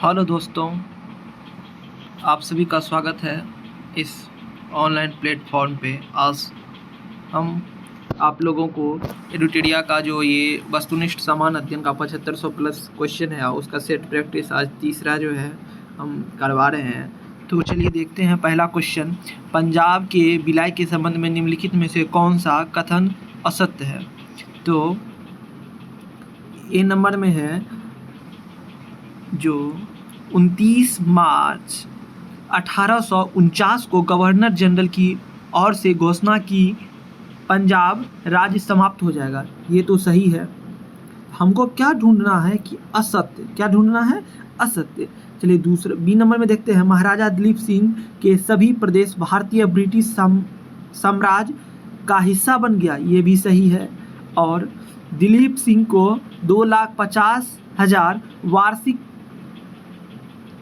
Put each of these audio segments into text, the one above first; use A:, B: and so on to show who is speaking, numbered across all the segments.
A: Hello दोस्तों, आप सभी का स्वागत है इस ऑनलाइन प्लेटफॉर्म पे। आज हम आप लोगों को एडुटेरिया का जो ये वस्तुनिष्ठ समान अध्ययन का 7500 प्लस क्वेश्चन है उसका सेट प्रैक्टिस आज तीसरा जो है हम करवा रहे हैं। तो चलिए देखते हैं पहला क्वेश्चन। पंजाब के विलय के संबंध में निम्नलिखित में से कौन सा कथन असत्य है? तो ए नंबर में है जो 29 मार्च 1849 को गवर्नर जनरल की ओर से घोषणा की पंजाब राज्य समाप्त हो जाएगा, ये तो सही है। हमको क्या ढूंढना है कि असत्य, क्या ढूंढना है? असत्य। चलिए दूसरा बी नंबर में देखते हैं। महाराजा दिलीप सिंह के सभी प्रदेश भारतीय ब्रिटिश साम्राज्य का हिस्सा बन गया, ये भी सही है। और दिलीप सिंह को 2,50,000 वार्षिक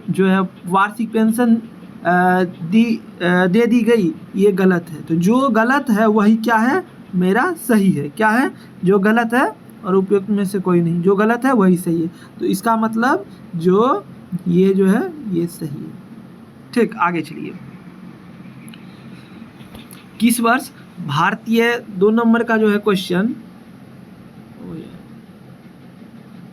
A: जो है वार्षिक पेंशन दे दी गई, ये गलत है। तो जो गलत है वही क्या है? मेरा सही है। क्या है? जो गलत है और उपयुक्त में से कोई नहीं, जो गलत है वही सही है। तो इसका मतलब जो ये जो है ये सही है। ठीक, आगे चलिए। किस वर्ष भारतीय 2 नंबर का जो है क्वेश्चन,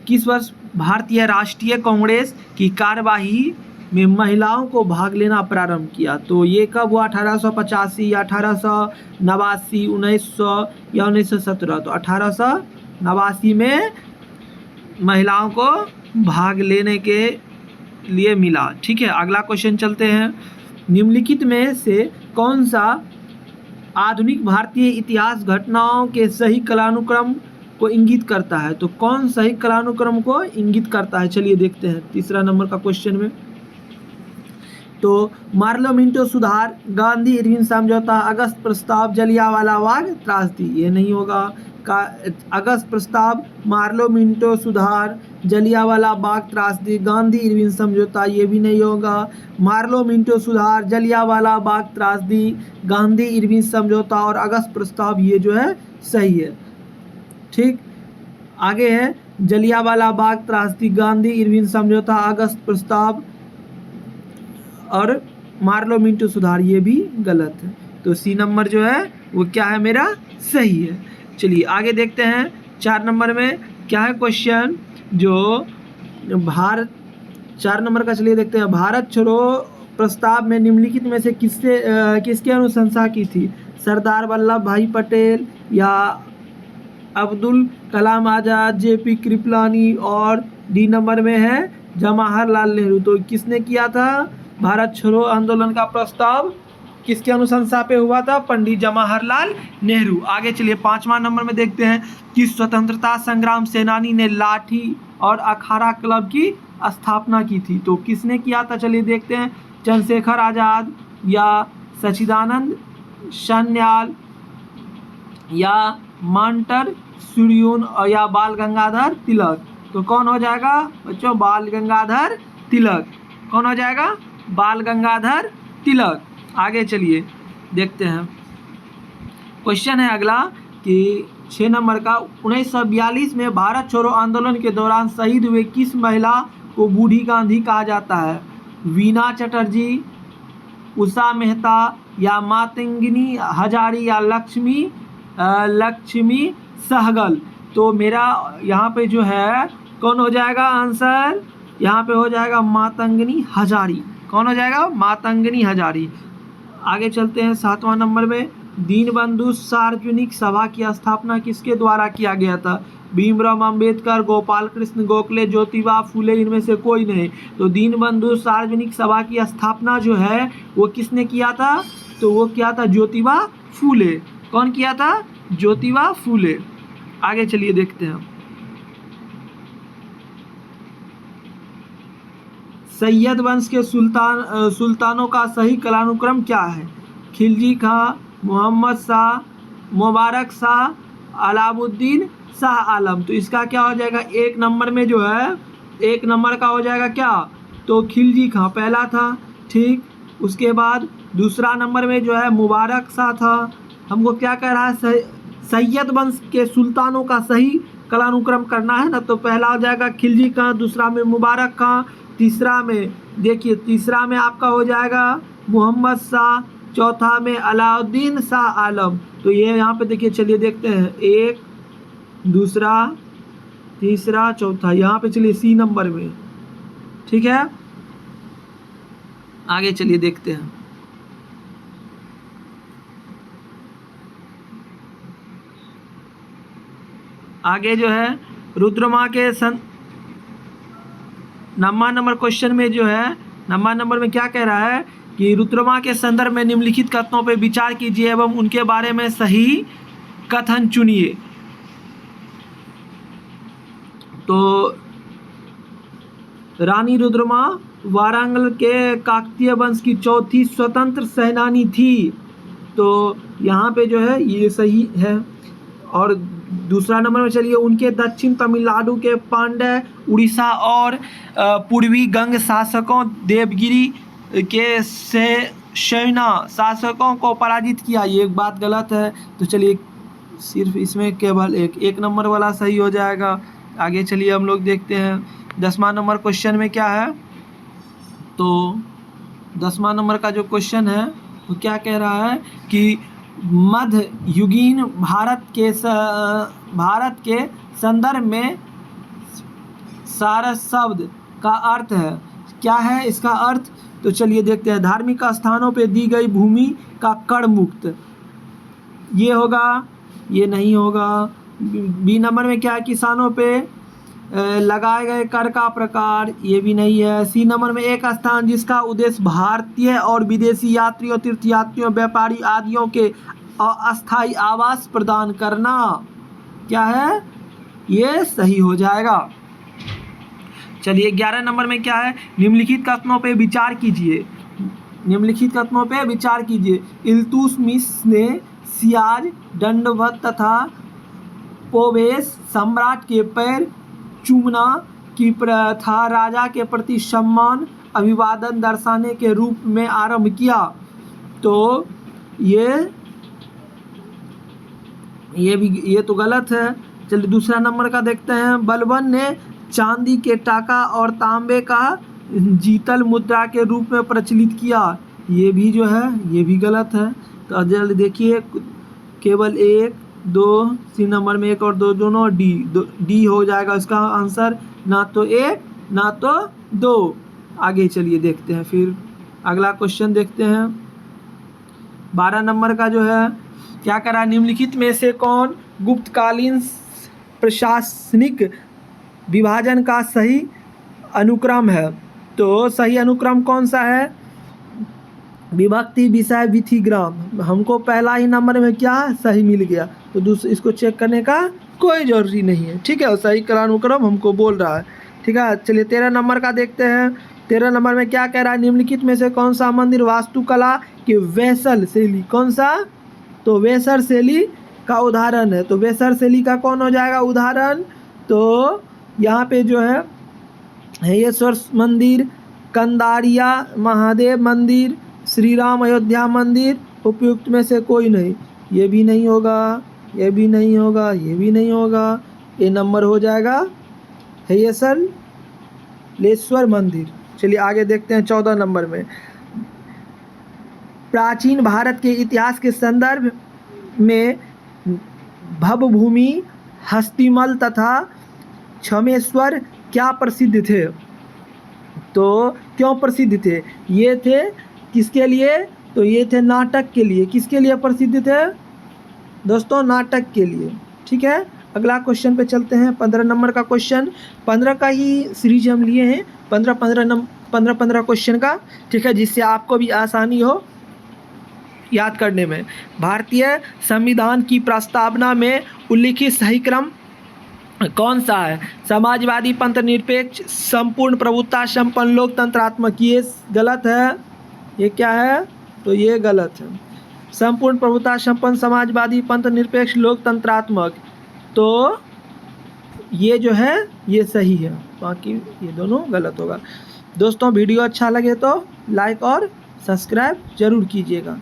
A: किस वर्ष भारतीय राष्ट्रीय कांग्रेस की कार्यवाही में महिलाओं को भाग लेना प्रारंभ किया? तो ये कब हुआ? 1885 या 1889, 1900 या 1917? तो 1889 में महिलाओं को भाग लेने के लिए मिला। ठीक है, अगला क्वेश्चन चलते हैं। निम्नलिखित में से कौन सा आधुनिक भारतीय इतिहास घटनाओं के सही कालानुक्रम को इंगित करता है? तो कौन सही कालानुक्रम को इंगित करता है? चलिए देखते हैं तीसरा नंबर का क्वेश्चन में। तो मार्लो मिंटो सुधार, गांधी इरविन समझौता, अगस्त प्रस्ताव, जलियांवाला बाग त्रासदी, ये नहीं होगा। का अगस्त प्रस्ताव, मार्लो मिंटो सुधार, जलियांवाला बाग त्रासदी, गांधी इरविन समझौता, ये भी नहीं होगा। मार्लो मिंटो सुधार, जलियांवाला बाग त्रासदी, गांधी इरविन समझौता और अगस्त प्रस्ताव, ये जो है सही है। ठीक, आगे है जलियांवाला बाग त्रासदी, गांधी इरविन समझौता, अगस्त प्रस्ताव और मार्लो मिंटो सुधार, ये भी गलत है। तो सी नंबर जो है वो क्या है? मेरा सही है। चलिए आगे देखते हैं 4 नंबर में क्या है क्वेश्चन। जो भारत 4 नंबर का, चलिए देखते हैं। भारत छोड़ो प्रस्ताव में निम्नलिखित में से किसकी अनुशंसा की थी? सरदार वल्लभ भाई पटेल या अब्दुल कलाम आज़ाद, जेपी कृपलानी और डी नंबर में है जवाहरलाल नेहरू। तो किसने किया था? भारत छोड़ो आंदोलन का प्रस्ताव किसके अनुशंसा पे हुआ था? पंडित जवाहरलाल नेहरू। आगे चलिए 5वां नंबर में देखते हैं। किस स्वतंत्रता संग्राम सेनानी ने लाठी और अखाड़ा क्लब की स्थापना की थी? तो किसने किया था? चलिए देखते हैं। चंद्रशेखर आज़ाद या सच्चिदानंद सान्याल या मांटर सुर्यून और या बाल गंगाधर तिलक? तो कौन हो जाएगा बच्चों? बाल गंगाधर तिलक। कौन हो जाएगा? बाल गंगाधर तिलक। आगे चलिए देखते हैं। क्वेश्चन है अगला कि 6 नंबर का, 1942 में भारत छोड़ो आंदोलन के दौरान शहीद हुए किस महिला को बूढ़ी गांधी कहा जाता है? वीना चटर्जी, उषा मेहता या मातंगिनी हजारी या लक्ष्मी सहगल? तो मेरा यहाँ पे जो है कौन हो जाएगा आंसर? यहाँ पे हो जाएगा मातंगिनी हजारी। कौन हो जाएगा? मातंगिनी हजारी। आगे चलते हैं 7वां नंबर में। दीनबंधु सार्वजनिक सभा की स्थापना किसके द्वारा किया गया था? भीमराव अंबेडकर, गोपाल कृष्ण गोखले, ज्योतिबा फूले, इनमें से कोई नहीं। तो दीनबंधु सार्वजनिक सभा की स्थापना जो है वो किसने किया था? तो वो किया था ज्योतिबा फूले। कौन किया था? ज्योतिबा फूले। आगे चलिए देखते हैं। सैयद वंश के सुल्तानों का सही कालानुक्रम क्या है? खिलजी खां, मोहम्मद शाह, मुबारक शाह, अलाउद्दीन शाह आलम। तो इसका क्या हो जाएगा? 1 नंबर में जो है 1 नंबर का हो जाएगा क्या? तो खिलजी खां पहला था। ठीक, उसके बाद दूसरा नंबर में जो है मुबारक शाह था। हमको क्या कह रहा है? सैयद वंश के सुल्तानों का सही कालानुक्रम करना है ना। तो पहला हो जाएगा खिलजी खां, दूसरा में मुबारक खां, तीसरा में देखिए, तीसरा में आपका हो जाएगा मोहम्मद शाह, चौथा में अलाउद्दीन शाह आलम। तो ये यहाँ पे देखिए, चलिए देखते हैं, एक, दूसरा, तीसरा, चौथा, यहाँ पे चलिए सी नंबर में, ठीक है। आगे चलिए देखते हैं। आगे जो है रुद्रमा के नंबर क्वेश्चन में जो है, नंबर में क्या कह रहा है कि रुद्रमा के संदर्भ में निम्नलिखित कथनों पर विचार कीजिए एवं उनके बारे में सही कथन चुनिए। तो रानी रुद्रमा वारंगल के काकतीय वंश की चौथी स्वतंत्र सेनानी थी। तो यहाँ पे जो है ये सही है। और दूसरा नंबर में चलिए, उनके दक्षिण तमिलनाडु के पांड्य, उड़ीसा और पूर्वी गंग शासकों देवगिरी के सेना शासकों को पराजित किया। ये एक बात गलत है। तो चलिए सिर्फ इसमें केवल एक नंबर वाला सही हो जाएगा। आगे चलिए हम लोग देखते हैं 10वां नंबर क्वेश्चन में क्या है। तो 10वां नंबर का जो क्वेश्चन है वो क्या कह रहा है कि मध्य युगीन भारत के संदर्भ में सारस शब्द का अर्थ है। क्या है इसका अर्थ? तो चलिए देखते हैं। धार्मिक स्थानों पे दी गई भूमि का कर मुक्त, ये होगा, ये नहीं होगा। बी नंबर में क्या है? किसानों पे लगाए गए कर का प्रकार, ये भी नहीं है। सी नंबर में एक स्थान जिसका उद्देश्य भारतीय और विदेशी यात्रियों, तीर्थयात्रियों, व्यापारी आदियों के अस्थायी आवास प्रदान करना, क्या है? ये सही हो जाएगा। चलिए 11 नंबर में क्या है? निम्नलिखित कथनों पे विचार कीजिए। निम्नलिखित कथनों पे विचार कीजिए। इल्तुतमिश ने सियाज, दंडवत तथा पोवेस सम्राट के पैर चूमना की प्रथा राजा के प्रति सम्मान अभिवादन दर्शाने के रूप में आरंभ किया। तो ये तो गलत है। चलिए दूसरा नंबर का देखते हैं। बलबन ने चांदी के टाका और तांबे का जीतल मुद्रा के रूप में प्रचलित किया, ये भी जो है ये भी गलत है। तो जल्दी देखिए, केवल 1, 2, सी नंबर में 1 और 2 दोनों डी हो जाएगा इसका आंसर, ना तो 1 ना तो 2। आगे चलिए देखते हैं, फिर अगला क्वेश्चन देखते हैं। 12 नंबर का जो है क्या करा? निम्नलिखित में से कौन गुप्तकालीन प्रशासनिक विभाजन का सही अनुक्रम है? तो सही अनुक्रम कौन सा है? विभक्ति, विषय, विधिग्राम। हमको पहला ही नंबर में क्या सही मिल गया, तो इसको चेक करने का कोई जरूरी नहीं है, ठीक है। सही अनुक्रम हमको बोल रहा है, ठीक है। चलिए 13 नंबर का देखते हैं। 13 नंबर में क्या कह रहा है? निम्नलिखित में से कौन सा मंदिर वास्तुकला की वेसल शैली, कौन सा? तो वेसर शैली का उदाहरण है। तो वेसर शैली का कौन हो जाएगा उदाहरण? तो यहाँ पे जो है हेयेश्वर मंदिर, कंदारिया महादेव मंदिर, श्री राम अयोध्या मंदिर, उपयुक्त में से कोई नहीं। ये भी नहीं होगा, ये भी नहीं होगा, ये भी नहीं होगा। ये नंबर हो जाएगा हेयेश्वर मंदिर। चलिए आगे देखते हैं 14 नंबर में। प्राचीन भारत के इतिहास के संदर्भ में भवभूमि, हस्तिमल तथा क्षमेश्वर क्या प्रसिद्ध थे? तो क्यों प्रसिद्ध थे? ये थे किसके लिए? तो ये थे नाटक के लिए। किसके लिए प्रसिद्ध थे दोस्तों? नाटक के लिए, ठीक है। अगला क्वेश्चन पे चलते हैं। 15 नंबर का क्वेश्चन, 15 का ही सीरीज हम लिए हैं, 15 क्वेश्चन का, ठीक है, जिससे आपको भी आसानी हो याद करने में। भारतीय संविधान की प्रस्तावना में उल्लिखित सही क्रम कौन सा है? समाजवादी, पंथ निरपेक्ष, संपूर्ण प्रभुत्व, संपन्न लोकतंत्रात्मक। ये गलत है। ये क्या है? तो ये गलत है। संपूर्ण प्रभुत्व, संपन्न, समाजवादी, पंथ निरपेक्ष, लोकतंत्रात्मक। तो ये जो है ये सही है, बाकी ये दोनों गलत होगा। दोस्तों वीडियो अच्छा लगे तो लाइक और सब्सक्राइब जरूर कीजिएगा।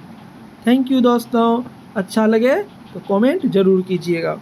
A: थैंक यू दोस्तों। अच्छा लगे तो कमेंट जरूर कीजिएगा।